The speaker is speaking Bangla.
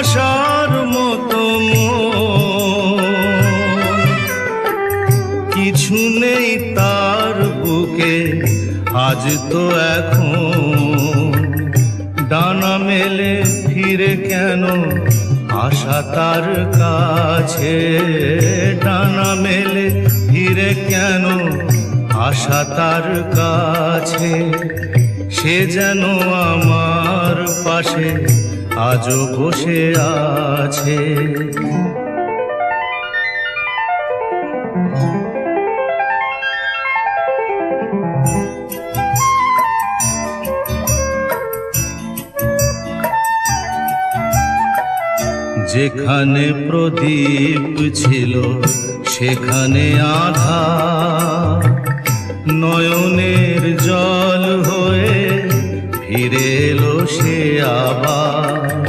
আশার মতো কিছু নেই তার বুকে আজ তো এখন ডানা মেলে ফিরে কেন আশা তার কাছে ডানা মেলে ফিরে কেন আশা তার কাছে সে যেন আমার পাশে আজও বসে আছে যেখানে প্রদীপ ছিল সেখানে আধার নয়নের জল হয়ে ফিরে এলো সে আবার